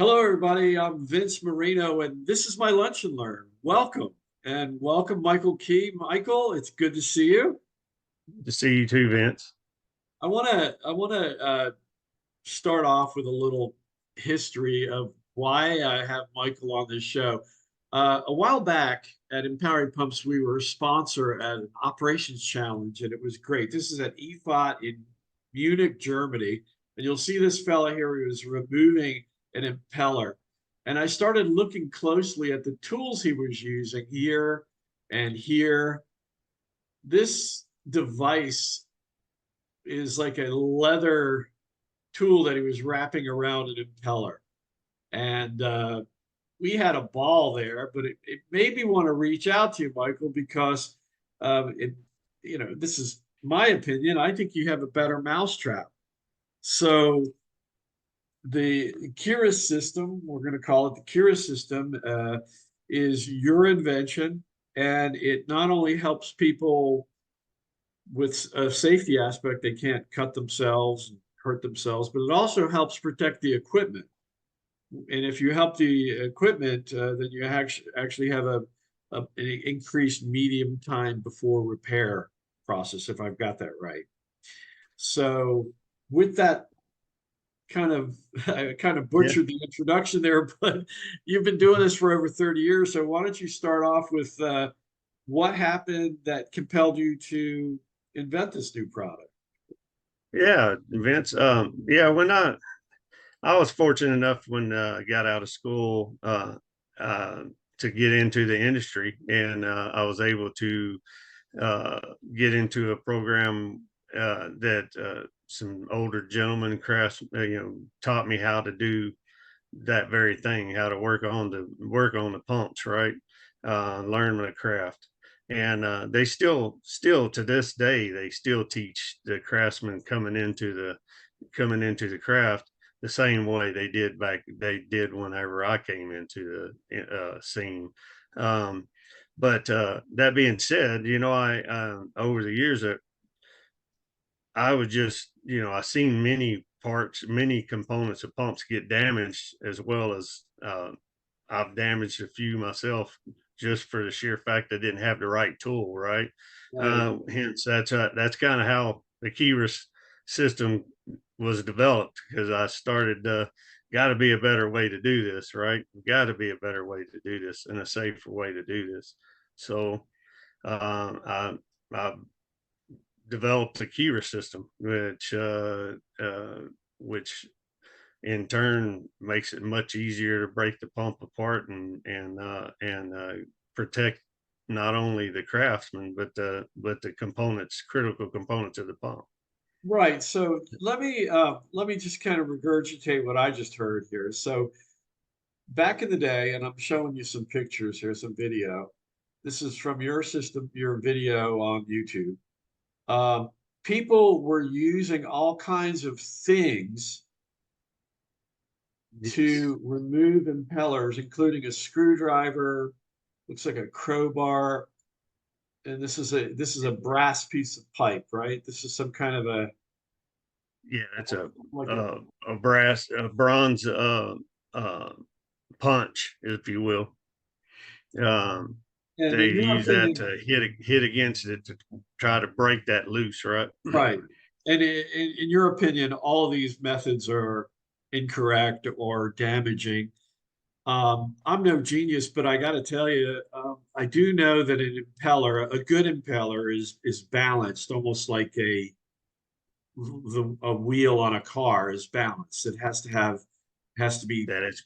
Hello, everybody. I'm Vince Marino, and this is my Lunch and Learn. Welcome, and welcome, Michael Key. Michael, it's good to see you. To see you too, Vince. I want to start off with a little history of why I have Michael on this show. A while back at Empowering Pumps, we were a sponsor at an operations challenge, and it was great. This is at EFOT in Munich, Germany. And you'll see this fella here who was removing an impeller. And I started looking closely at the tools he was using here and here. This device is like a leather tool that he was wrapping around an impeller. And we had a ball there, but it made me want to reach out to you, Michael, because it, this is my opinion. I think you have a better mousetrap. So the Kira system, we're going to call it the Kira system, is your invention, and it not only helps people with a safety aspect, they can't cut themselves and hurt themselves, but it also helps protect the equipment. And if you help the equipment, then you actually have an increased medium time before repair process, if I've got that right. So with that kind of I kind of Yeah, butchered the introduction there, but you've been doing this for over 30 years. So why don't you start off with what happened that compelled you to invent this new product? yeah, Vince. Yeah, when I was fortunate enough when I got out of school uh, to get into the industry, and I was able to uh, get into a program that some older gentlemen crafts, taught me how to do that very thing, how to work on the pumps, right? Learn the craft. And they still to this day, they still teach the craftsmen coming into the craft the same way they did whenever I came into the scene. Um, but that being said, I over the years that I would just, I seen many parts, many components of pumps get damaged, as well as I've damaged a few myself, just for the sheer fact I didn't have the right tool, right? Right. Hence, that's kind of how the Keyrus system was developed, because I started, got to be a better way to do this, right? Got to be a better way to do this and a safer way to do this. So I developed a Kira system, which in turn makes it much easier to break the pump apart and protect not only the craftsman but the components, critical components of the pump. Right. So let me just kind of regurgitate what I just heard here. So back in the day, and I'm showing you some pictures here, some video. This is from your system, your video on YouTube. Um, People were using all kinds of things Yes. to remove impellers, including a screwdriver, looks like a crowbar, and this is a brass piece of pipe, right? This is some kind of a Yeah, it's a like a a, a bronze uh, punch, if you will. Um, and they in your use that opinion, to hit against it to try to break that loose, right? right? And in your opinion, all of these methods are incorrect or damaging. I'm no genius, but I got to tell you, I do know that a good impeller is balanced, almost like a wheel on a car is balanced. It has to be That is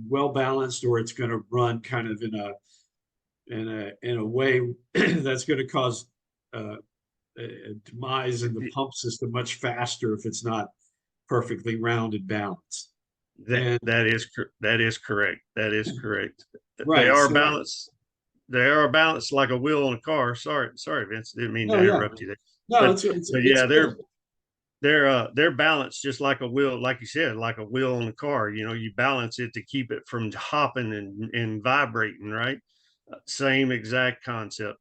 well balanced, or it's going to run kind of in a way that's going to cause a demise in the pump system much faster if it's not perfectly round and balanced. that And that is correct. That is correct. They right, are so balanced. They are balanced like a wheel on a car. Sorry, Vince. Didn't mean to no, yeah, interrupt you there. no, But it's yeah, good. they're balanced just like a wheel, like you said, like a wheel on a car. You balance it to keep it from hopping and vibrating, right? Same exact concept.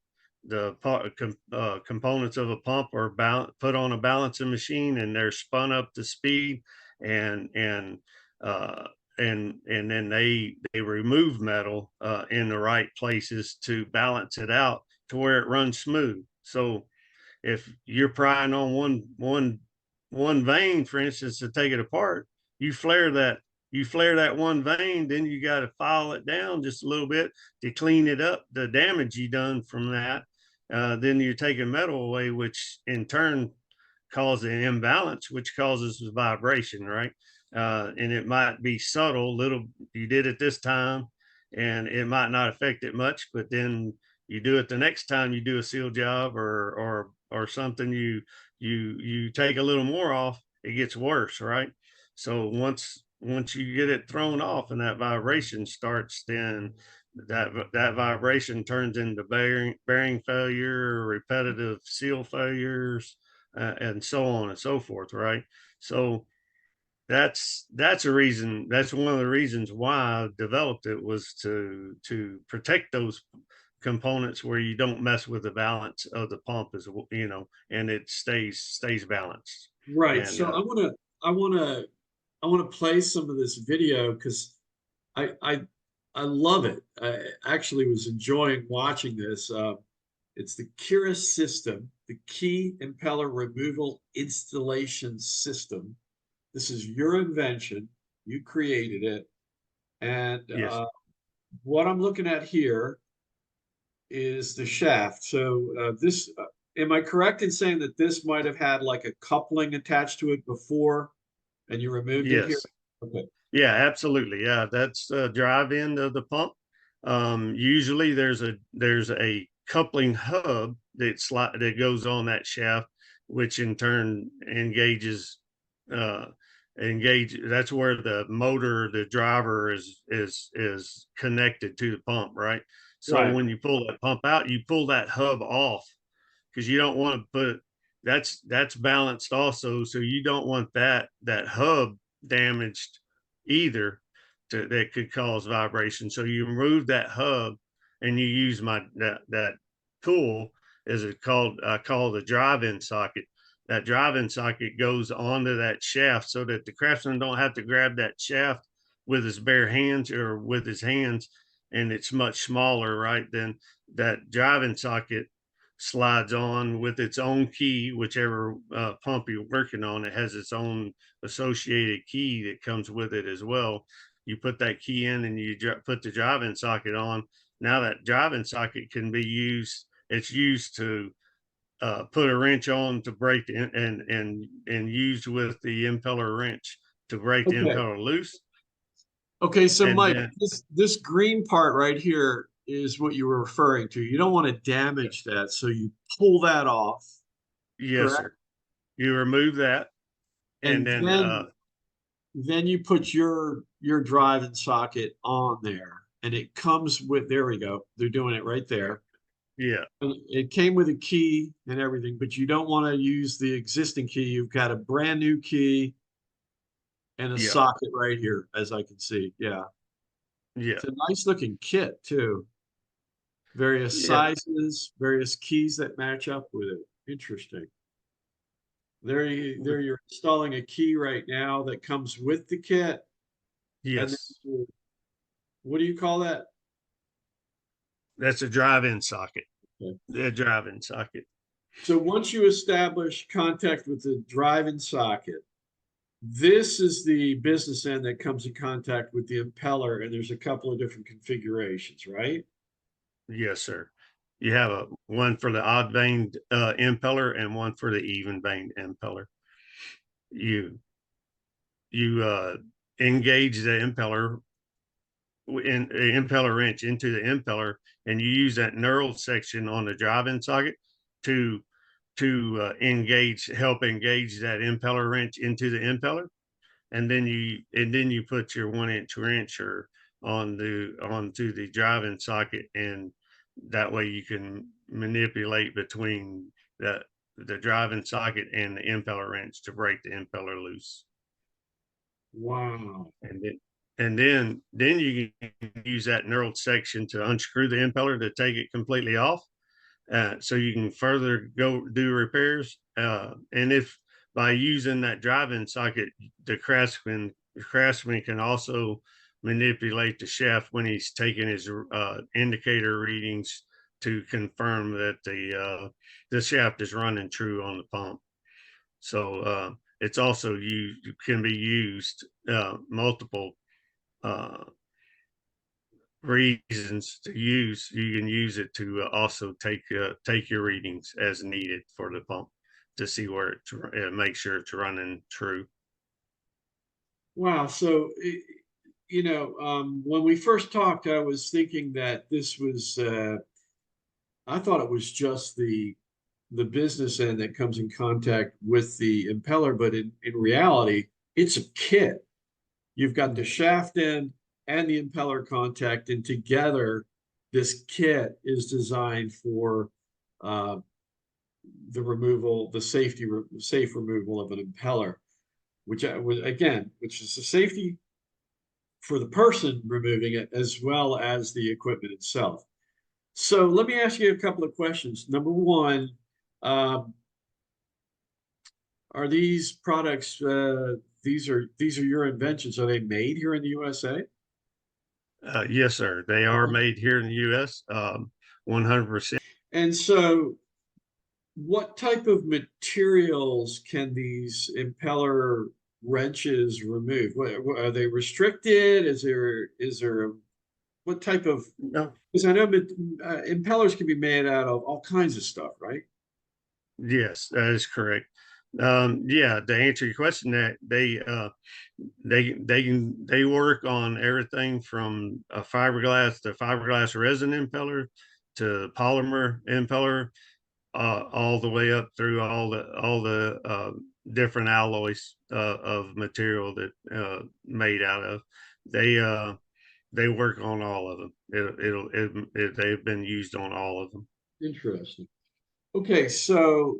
The components of a pump are put on a balancing machine, and they're spun up to speed, and uh, and then they remove metal in the right places to balance it out to where it runs smooth. So if you're prying on one vein, for instance, to take it apart, you flare that you flare that one vein, then you got to file it down just a little bit to clean it up, the damage you done from that. Then you're taking metal away, which in turn causes an imbalance, which causes vibration, right? And it might be subtle, little. You did it this time, and it might not affect it much, but then you do it the next time you do a seal job or something, you take a little more off, it gets worse, right? So once you get it thrown off and that vibration starts, then that vibration turns into bearing failure, repetitive seal failures, and so on and so forth, right? So that's a reason. That's one of the reasons why I developed it, was to protect those components where you don't mess with the balance of the pump, as and it stays balanced. Right. And So I wanna I wanna play some of this video because I I I love it. I actually was enjoying watching this. It's the Kira system, the key impeller removal installation system. This is your invention. You created it. And yes, what I'm looking at here is the shaft. So am I correct in saying that this might have had like a coupling attached to it before and you removed it here? yes. Okay. Yeah, absolutely. Yeah, that's the drive end of the pump. Usually there's a coupling hub that goes on that shaft, which in turn uh, That's where the motor, the driver is connected to the pump, right? So Right. when you pull that pump out, you pull that hub off because you don't want to put that's balanced also, so you don't want that hub damaged either, that could cause vibration. So you remove that hub and you use that tool, as it called, I call the drive-in socket. That drive-in socket goes onto that shaft so that the craftsman don't have to grab that shaft with his bare hands or with his hands, and it's much smaller, right? Then that drive-in socket slides on with its own key, whichever pump you're working on. It has its own associated key that comes with it as well. You put that key in and you put the driving socket on. Now that driving socket can be used. It's used to put a wrench on to break and used with the impeller wrench to break the Okay. impeller loose. Okay. So And Mike, then this green part right here is what you were referring to. You don't want to damage that, so you pull that off, yes, correct? sir. You remove that, and And then then you put your driving socket on there, and it comes with, there we go. They're doing it right there. yeah, It came with a key and everything, but you don't want to use the existing key. You've got a brand new key and a yeah, socket right here, as I can see. Yeah. yeah, It's a nice looking kit too. Various yeah, sizes, various keys that match up with it. Interesting. There you're installing a key right now that comes with the kit. And yes. then what do you call that? That's a drive-in socket. Okay. The drive-in socket. So once you establish contact with the drive-in socket, this is the business end that comes in contact with the impeller, and there's a couple of different configurations, right? Yes, sir. You have a one for the odd veined impeller and one for the even veined impeller. You you engage the impeller in the impeller wrench into the impeller, and you use that knurled section on the drive-in socket to help engage that impeller wrench into the impeller, and then you put your 1 inch wrencher onto the driving socket, and that way you can manipulate between the driving socket and the impeller wrench to break the impeller loose. Wow. And then you can use that knurled section to unscrew the impeller to take it completely off, so you can further go do repairs. And if by using that driving socket, the craftsman craftsman can also manipulate the shaft when he's taking his indicator readings to confirm that the shaft is running true on the pump. So it's also used, can be used multiple uh, reasons to use. You can use it to also take your readings as needed for the pump to see where it make sure it's running true. Wow. So, when we first talked, I was thinking that this was, I thought it was just the business end that comes in contact with the impeller, but in reality, it's a kit. You've got the shaft end and the impeller contact, and together, this kit is designed for uh, the removal, the safe removal of an impeller, which was again, which is a safety for the person removing it as well as the equipment itself. So let me ask you a couple of questions. Number one, um, are these products these are your inventions? Are they made here in the USA? Yes, sir. They are made here in the U.S. 100%. And so, what type of materials can these impeller wrenches remove? Are they restricted? Is there what type of? No, Because I know impellers can be made out of all kinds of stuff, right? yes, that is correct. Yeah, to answer your question, that they work on everything from a fiberglass to fiberglass resin impeller to polymer impeller, all the way up through all the different alloys of material that made out of. They uh, they work on all of them. They've been used on all of them. Interesting. Okay, so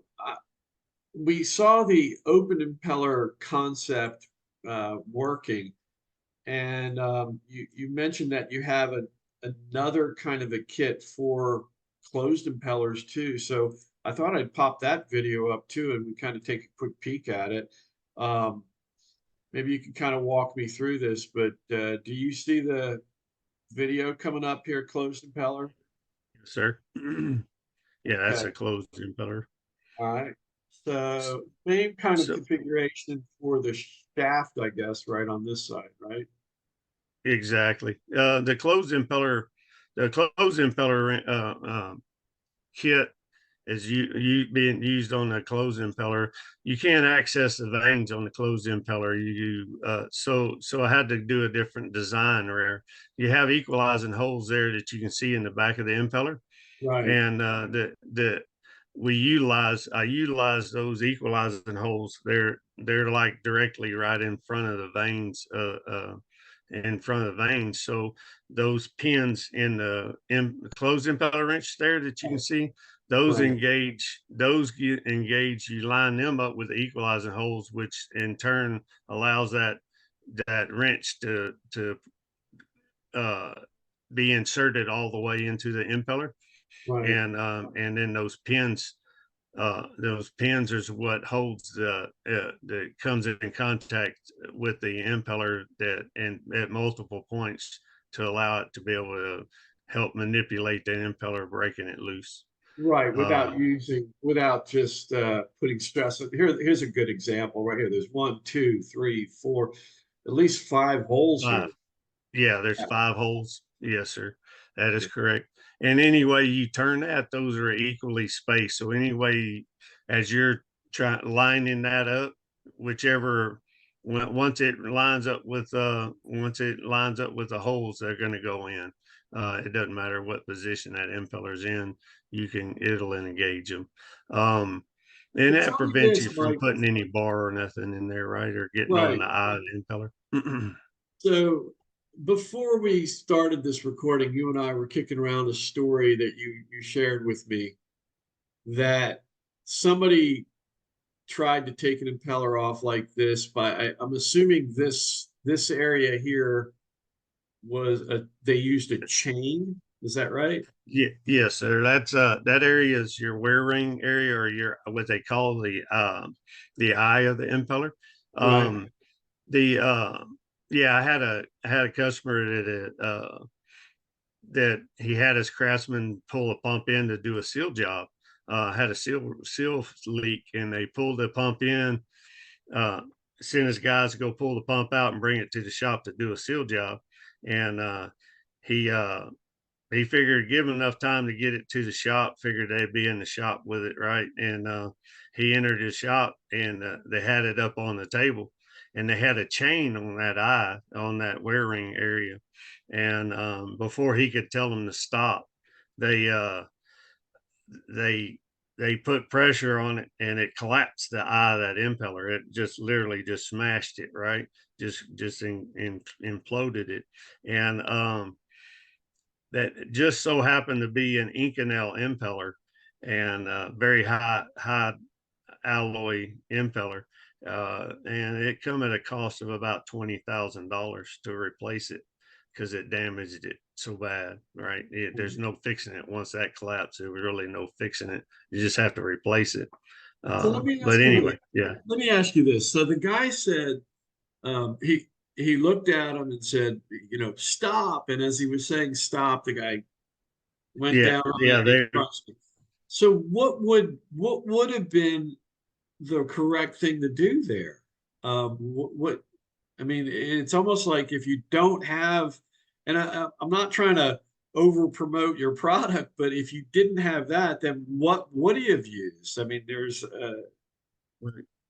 we saw the open impeller concept working, and you mentioned that you have another kind of a kit for closed impellers too. So I thought I'd pop that video up too, and we kind of take a quick peek at it. Um, Maybe you can kind of walk me through this, but do you see the video coming up here, closed impeller? Yes, sir. Yeah, that's Okay, a closed impeller. all right. So same kind of So configuration for the shaft, I guess, right on this side, right? exactly. The closed impeller kit is being used on the closed impeller. You can't access the vanes on the closed impeller. So I had to do a different design where you have equalizing holes there that you can see in the back of the impeller, Right, and the I utilize those equalizing holes. They're like directly right in front of the vanes, in front of the veins. So those pins in the closed impeller wrench there that you can see, right, engage. You line them up with the equalizing holes, which in turn allows that wrench to uh, be inserted all the way into the impeller, right. and then those pins is what holds that comes in contact with the impeller that and at multiple points to allow it to be able to help manipulate the impeller, breaking it loose. Right, Uh, without just putting stress. Here's a good example right here. There's one, two, three, four, at least five holes here. five. Yeah, there's Yeah, 5 holes. Yes, sir. That is yeah, correct. And any way you turn that, those are equally spaced. So anyway, as you're trying lining that up, whichever once it lines up with the holes, they're going to go in. It doesn't matter what position that impeller's in. It'll engage them. Um, and So that tell me prevents you this, from Mike. putting any bar or nothing in there, right? Or getting on Right. the eye of the impeller. So before we started this recording, you and I were kicking around a story that you shared with me that somebody tried to take an impeller off like this, but I'm assuming this area here was they used a chain. Is that right? Yeah, yes, sir. That area is your wear ring area, or your what they call the eye of the impeller. Right. Um, the yeah, I had a customer that he had his craftsman pull a pump in to do a seal job. Had a seal leak, and they pulled the pump in. Uh, Sent his guys to go pull the pump out and bring it to the shop to do a seal job. And he uh, he figured give him enough time to get it to the shop. Figured they'd be in the shop with it, right? And he entered his shop, and they had it up on the table, and they had a chain on that eye on that wear ring area. And before he could tell them to stop, they they they put pressure on it, and it collapsed the eye of that impeller. It just literally just smashed it, right? Just imploded it. And that just so happened to be an Inconel impeller, and very high alloy impeller. And it come at a cost of about $20,000 to replace it because it damaged it so bad, right? There's no fixing it. Once that collapsed, there was really no fixing it. You just have to replace it. So let me But ask you anyway, this. yeah. Let me ask you this. So the guy said he looked at him and said, stop. And as he was saying stop, the guy went Yeah, down on it yeah, and he they crushed it. So what would have been the correct thing to do there? What I mean, it's almost like if you don't have, and I'm not trying to over promote your product, but if you didn't have that, then what would you have used? I mean, there's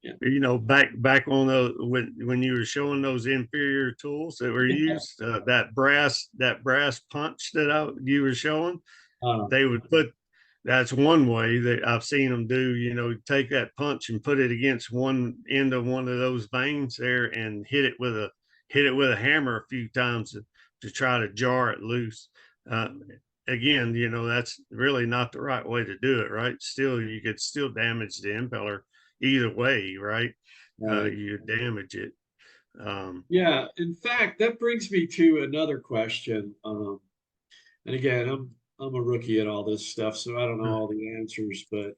yeah, back on the when you were showing those inferior tools that were yeah. used, that brass punch that you were showing, Uh, they would put that's one way that I've seen them do, take that punch and put it against one end of one of those veins there and hit it with a hammer a few times to try to jar it loose. Uh, Again, that's really not the right way to do it, right? Still, you could still damage the impeller either way, right? right. You damage it. Um, Yeah. In fact, that brings me to another question. And again, I'm a rookie at all this stuff, so I don't know all the answers, but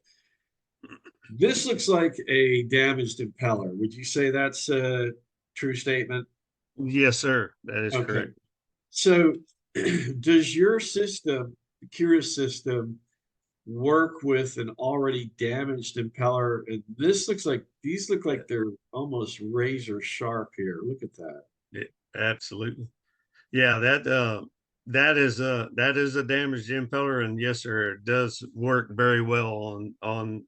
this looks like a damaged impeller. Would you say that's a true statement? yes, sir. That is Okay. correct. So does your system, the Curious system, work with an already damaged impeller? And these look like they're almost razor sharp here. Look at that. Yeah, absolutely. Yeah, that is a damaged impeller, and yes, sir, it does work very well on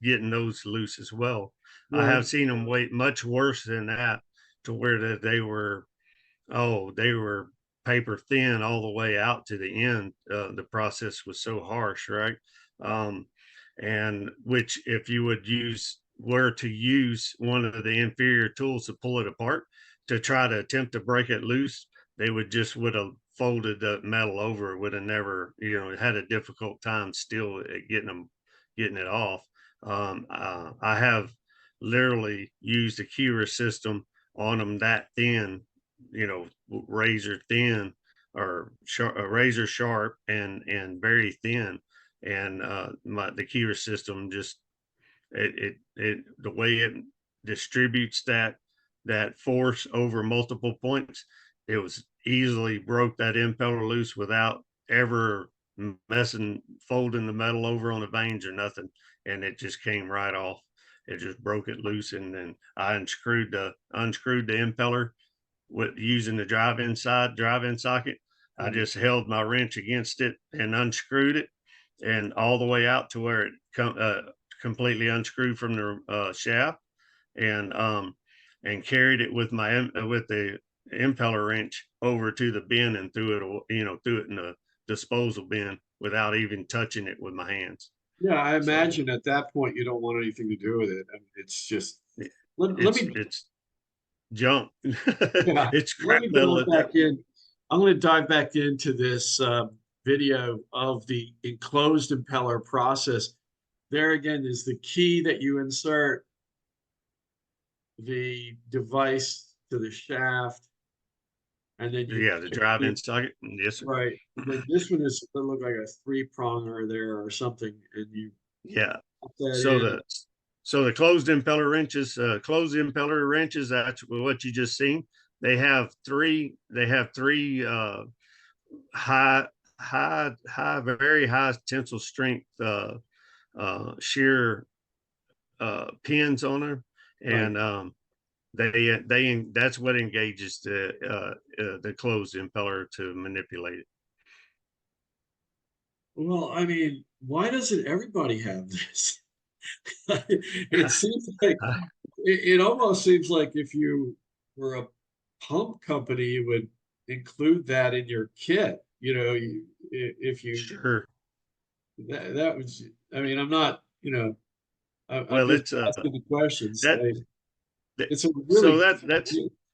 getting those loose as well. I Right. have seen them weight much worse than that, to where that they were paper thin all the way out to the end. The process was so harsh, right? Um, and which, if you were to use one of the inferior tools to pull it apart to try to attempt to break it loose, they would have folded the metal over, would have never, had a difficult time still at getting it off. I have literally used a Cura system on them that thin, razor thin, or razor sharp, and very thin. And the Cura system just the way it distributes that force over multiple points, it was easily broke that impeller loose without ever folding the metal over on the veins or nothing, and it just came right off. It just broke it loose, and then I unscrewed the impeller with using the drive-in socket. I Mhm. just held my wrench against it and unscrewed it, and all the way out to where it completely unscrewed from the shaft, and carried it with with the impeller wrench over to the bin and threw it in the disposal bin without even touching it with my hands. Yeah, I So imagine at that point you don't want anything to do with it. I mean, it's just it, let me it's junk. yeah, It's let scrap me metal dive at that back in. I'm going to dive back into this video of the enclosed impeller process. There again is the key that you insert the device to the shaft, and then you Yeah, the drive-in socket. Yes, sir. right. And then this one is it look like a three pronger there or something, and you Yeah. put that So in. the closed impeller wrenches, that's what you just seen. they have three high very high tensile strength shear pins on her, Right. and they that's what engages the closed impeller to manipulate it. Well, I mean, why doesn't everybody have this? It seems like it almost seems like if you were a pump company, you would include that in your kit. If you Sure. that was, I mean, I'm not, I'm Well, just it's asking the questions. that, that It's a so really,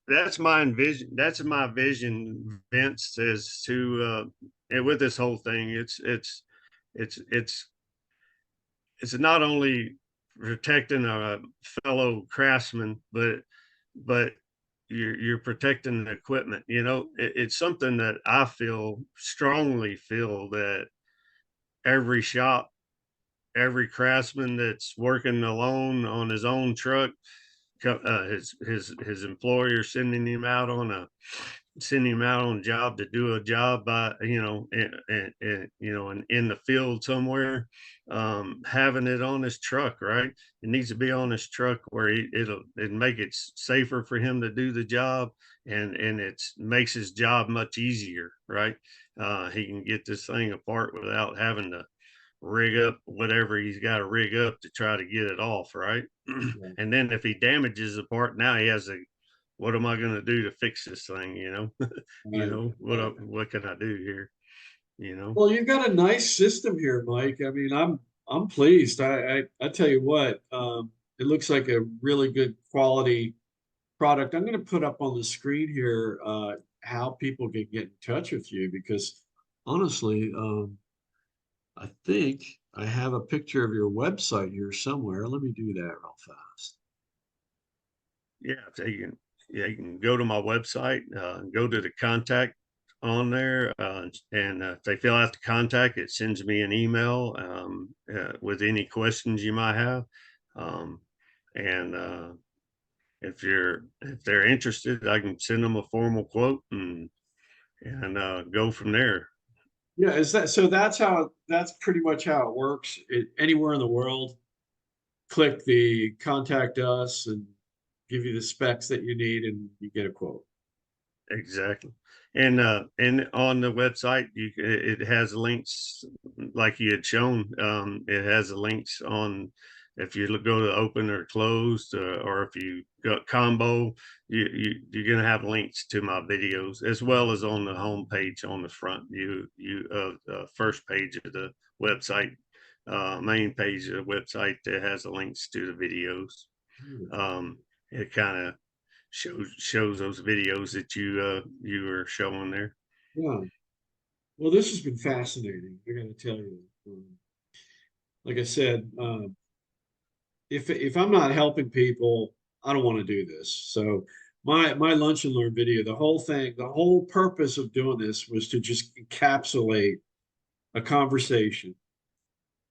that's my envision. That's my vision, Vince, is to and with this whole thing, it's it's not only protecting a fellow craftsman, but you're protecting the equipment. It's something that I feel strongly feel that every shop, every craftsman that's working alone on his own truck, his employer sending him out on a job to do a job by in the field somewhere, having it on his truck, right? It needs to be on his truck where it make it safer for him to do the job, and it makes his job much easier, right? He can get this thing apart without having to rig up whatever he's got to rig up to try to get it off, right? yeah, And then if he damages the part, now he has a, what am I going to do to fix this thing? right, right. What can I do here? You know, Well, you've got a nice system here, Mike. I mean, I'm pleased. I tell you what, it looks like a really good quality product. I'm going to put up on the screen here how people can get in touch with you because honestly, I think I have a picture of your website here somewhere. Let me do that real fast. yeah, so you can go to my website, go to the contact on there, and if they fill out the contact, it sends me an email with any questions you might have. Um, and if they're interested, I can send them a formal quote and go from there. Yeah, is that so? That's pretty much how it works. Anywhere in the world, click the contact us and give you the specs that you need, and you get a quote. Exactly. And on the website, it has links like you had shown. It has the links on if you go to open or closed, or if you got combo, you're gonna have links to my videos as well as on the home page on the front. First page of the website, main page of the website that has the links to the videos. Beautiful. It kind of shows those videos that you were showing there. Yeah. Well, this has been fascinating. I got to tell you. Like I said, if I'm not helping people, I don't want to do this. So my lunch and learn video, the whole thing, the whole purpose of doing this was to just encapsulate a conversation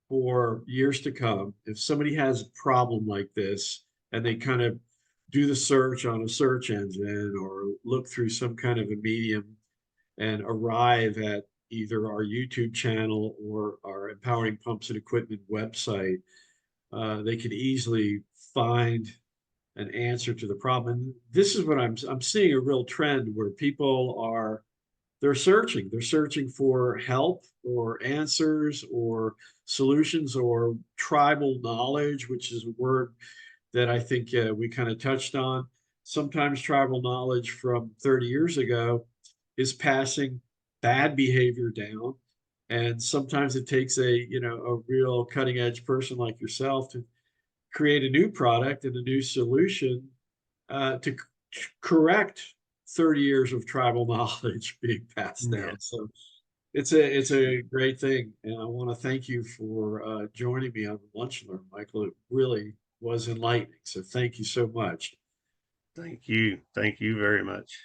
for years to come. If somebody has a problem like this and they kind of do the search on a search engine or look through some kind of a medium and arrive at either our YouTube channel or our Empowering Pumps and Equipment website, they could easily find an answer to the problem. And this is what I'm seeing a real trend where people are they're searching for help or answers or solutions or tribal knowledge, which is a word that I think we kind of touched on. Sometimes tribal knowledge from 30 years ago is passing bad behavior down. And sometimes it takes a real cutting edge person like yourself to create a new product and a new solution to correct 30 years of tribal knowledge being passed Yeah, down. So it's a great thing, and I want to thank you for joining me on Lunch and Learn, Michael. It really was enlightening. So thank you so much. thank you very much.